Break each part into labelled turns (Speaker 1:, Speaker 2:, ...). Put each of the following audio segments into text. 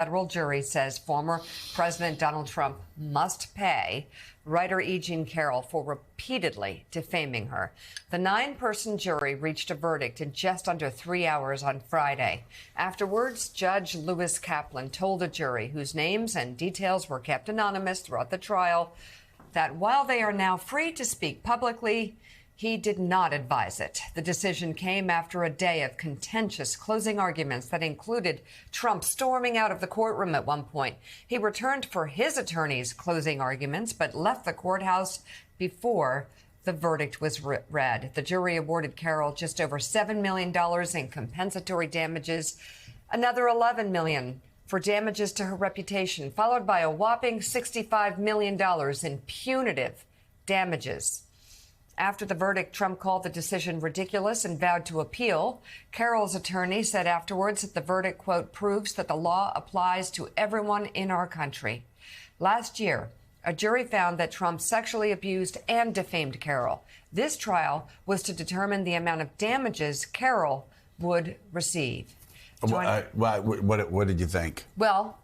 Speaker 1: Federal jury says former President Donald Trump must pay writer E. Jean Carroll for repeatedly defaming her. The 9-person jury reached a verdict in just under 3 hours on Friday. Afterwards, Judge Lewis Kaplan told the jury, whose names and details were kept anonymous throughout the trial, that while they are now free to speak publicly, he did not advise it. The decision came after a day of contentious closing arguments that included Trump storming out of the courtroom at one point. He returned for his attorney's closing arguments, but left the courthouse before the verdict was read. The jury awarded Carroll just over $7 million in compensatory damages, another $11 million for damages to her reputation, followed by a whopping $65 million in punitive damages. After the verdict, Trump called the decision ridiculous and vowed to appeal. Carroll's attorney said afterwards that the verdict, quote, proves that the law applies to everyone in our country. Last year, a jury found that Trump sexually abused and defamed Carroll. This trial was to determine the amount of damages Carroll would receive.
Speaker 2: What did you think?
Speaker 1: Well,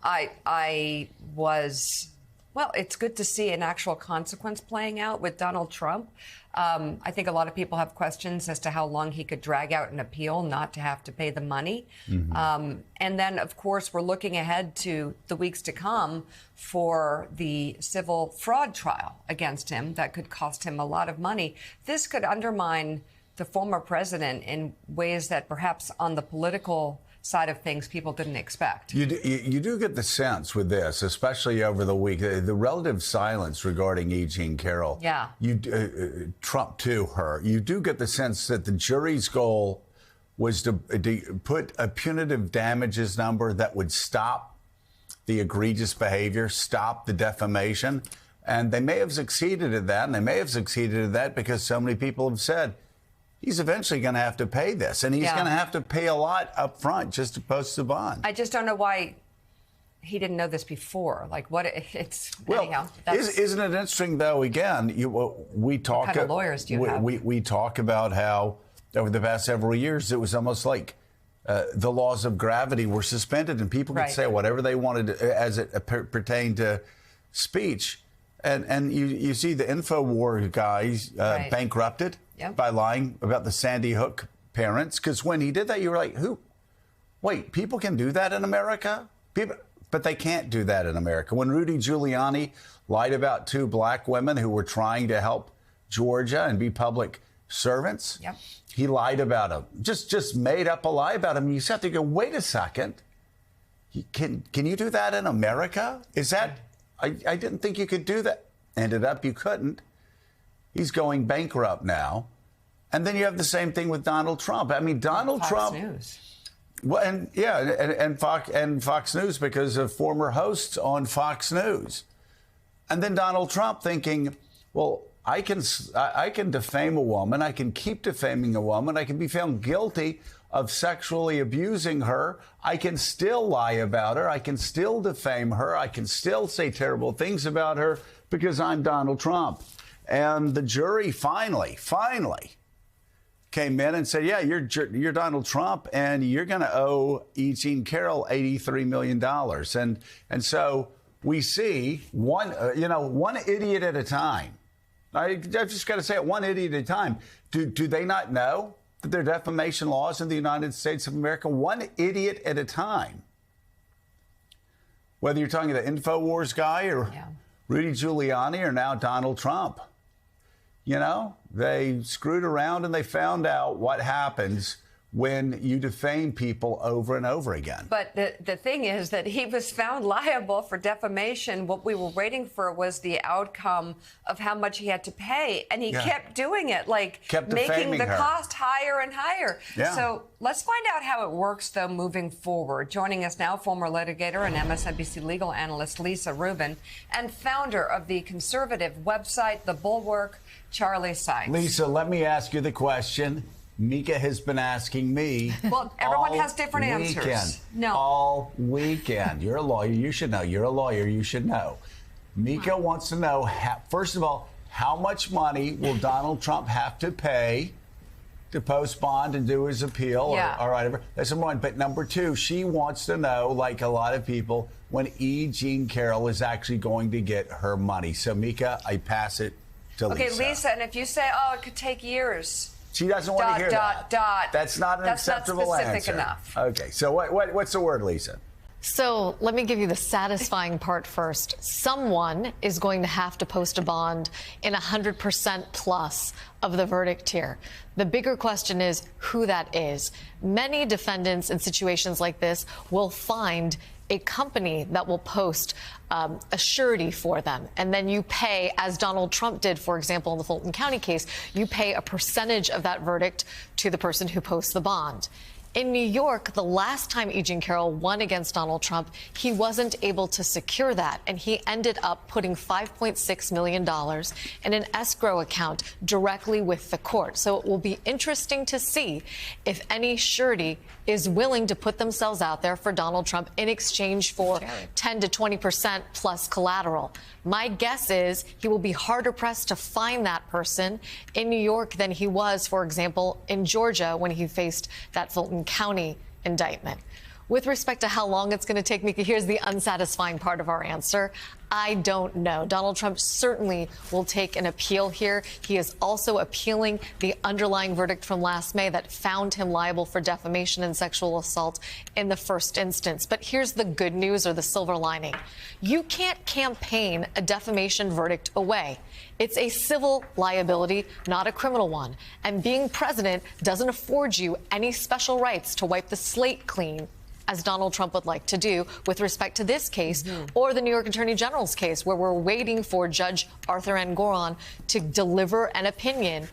Speaker 1: Well, it's good to see an actual consequence playing out with Donald Trump. I think a lot of people have questions as to how long he could drag out an appeal not to have to pay the money. And then, of course, we're looking ahead to the weeks to come for the civil fraud trial against him that could cost him a lot of money. This could undermine the former president in ways that perhaps on the political side of things people didn't expect.
Speaker 2: You do get the sense with this, especially over the week, the relative silence regarding E. Jean Carroll.
Speaker 1: Yeah.
Speaker 2: Trump to her. You do get the sense that the jury's goal was to put a punitive damages number that would stop the egregious behavior, stop the defamation. And they may have succeeded at that, and they may have succeeded at that because so many people have said, he's eventually going to have to pay this, and he's going to have to pay a lot up front just to post the bond.
Speaker 1: I just don't know why he didn't know this before. Like, what it's
Speaker 2: well,
Speaker 1: anyhow.
Speaker 2: Isn't it interesting though? Again, we talk.
Speaker 1: What kind of lawyers do you have?
Speaker 2: We talk about how over the past several years it was almost like the laws of gravity were suspended, and people could say whatever they wanted as it pertained to speech. And you see the InfoWars guys bankrupted by lying about the Sandy Hook parents. Because when he did that, you were like, who? Wait, people can do that in America? But they can't do that in America. When Rudy Giuliani lied about 2 black women who were trying to help Georgia and be public servants, he lied about them. Just made up a lie about them. You just have to go, wait a second. Can you do that in America? Is that... I didn't think you could do that. Ended up you couldn't. He's going bankrupt now. And then you have the same thing with Donald Trump. I mean, Donald Trump.
Speaker 1: Fox News.
Speaker 2: Well, and Fox News because of former hosts on Fox News. And then Donald Trump thinking, well, I can defame a woman. I can keep defaming a woman. I can be found guilty of sexually abusing her. I can still lie about her. I can still defame her. I can still say terrible things about her because I'm Donald Trump. And the jury finally came in and said, yeah, you're Donald Trump and you're going to owe E. Jean Carroll $83 million. And so we see one idiot at a time. I've just got to say it, one idiot at a time. Do they not know that there are defamation laws in the United States of America? One idiot at a time. Whether you're talking to the InfoWars guy or Rudy Giuliani or now Donald Trump. You know, they screwed around and they found out what happens when you defame people over and over again.
Speaker 1: But the thing is that he was found liable for defamation. What we were waiting for was the outcome of how much he had to pay. And he kept doing it, kept making the cost higher and higher. Yeah. So let's find out how it works, though, moving forward. Joining us now, former litigator and MSNBC legal analyst Lisa Rubin, and founder of the conservative website, The Bulwark, Charlie Sykes.
Speaker 2: Lisa, let me ask you the question Mika has been asking me.
Speaker 1: Well, everyone has different answers. No.
Speaker 2: All weekend. You're a lawyer. You should know. You're a lawyer. You should know. Mika wants to know, first of all, how much money will Donald Trump have to pay to post bond and do his appeal or whatever. That's number one. But number two, she wants to know, like a lot of people, when E. Jean Carroll is actually going to get her money. So, Mika, I pass it to Lisa.
Speaker 1: Okay, Lisa, and if you say, oh, it could take years.
Speaker 2: She doesn't want to hear that. That's not an acceptable answer.
Speaker 1: That's not specific enough.
Speaker 2: Okay, so what's the word, Lisa?
Speaker 3: So let me give you the satisfying part first. Someone is going to have to post a bond in 100% plus of the verdict here. The bigger question is who that is. Many defendants in situations like this will find a company that will post a surety for them. And then you pay, as Donald Trump did, for example, in the Fulton County case, you pay a percentage of that verdict to the person who posts the bond. In New York, the last time E. Jean Carroll won against Donald Trump, he wasn't able to secure that, and he ended up putting $5.6 million in an escrow account directly with the court. So it will be interesting to see if any surety is willing to put themselves out there for Donald Trump in exchange for 10 to 20% plus collateral. My guess is he will be harder pressed to find that person in New York than he was, for example, in Georgia when he faced that Fulton County indictment. With respect to how long it's going to take, Mika, here's the unsatisfying part of our answer. I don't know. Donald Trump certainly will take an appeal here. He is also appealing the underlying verdict from last May that found him liable for defamation and sexual assault in the first instance. But here's the good news, or the silver lining. You can't campaign a defamation verdict away. It's a civil liability, not a criminal one. And being president doesn't afford you any special rights to wipe the slate clean, as Donald Trump would like to do with respect to this case or the New York Attorney General's case, where we're waiting for Judge Arthur Engoron to deliver an opinion,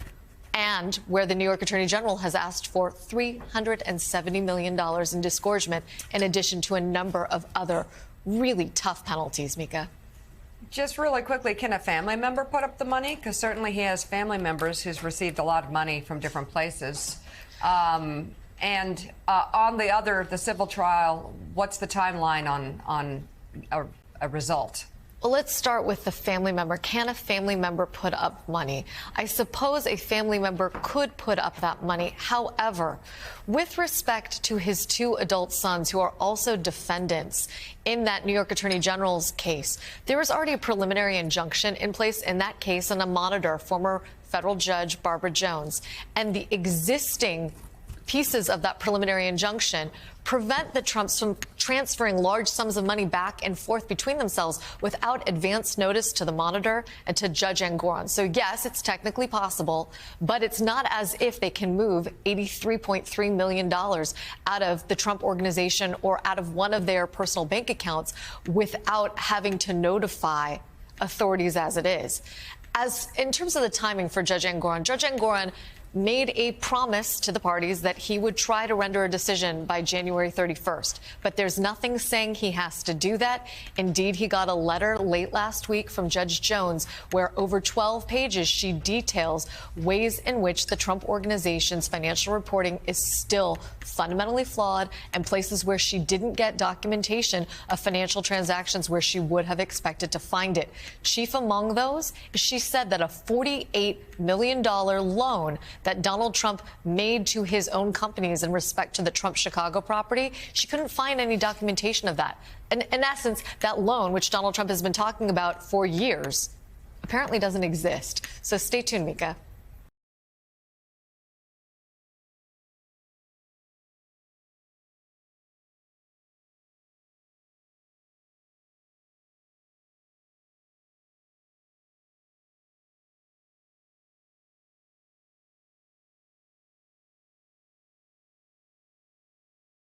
Speaker 3: and where the New York Attorney General has asked for $370 million in disgorgement, in addition to a number of other really tough penalties, Mika.
Speaker 1: Just really quickly, can a family member put up the money? Because certainly he has family members who's received a lot of money from different places. And on the civil trial, what's the timeline on a result?
Speaker 3: Well, let's start with the family member. Can a family member put up money? I suppose a family member could put up that money. However, with respect to his two adult sons, who are also defendants in that New York Attorney General's case, there is already a preliminary injunction in place in that case, and a monitor, former federal judge Barbara Jones, and the existing pieces of that preliminary injunction prevent the Trumps from transferring large sums of money back and forth between themselves without advance notice to the monitor and to Judge Engoron. So, yes, it's technically possible, but it's not as if they can move $83.3 million out of the Trump organization or out of one of their personal bank accounts without having to notify authorities as it is. As in terms of the timing for Judge Engoron made a promise to the parties that he would try to render a decision by January 31st. But there's nothing saying he has to do that. Indeed, he got a letter late last week from Judge Jones where over 12 pages she details ways in which the Trump organization's financial reporting is still fundamentally flawed, and places where she didn't get documentation of financial transactions where she would have expected to find it. Chief among those, she said that a $48 million loan that Donald Trump made to his own companies in respect to the Trump Chicago property, she couldn't find any documentation of that. In essence, that loan, which Donald Trump has been talking about for years, apparently doesn't exist. So stay tuned, Mika.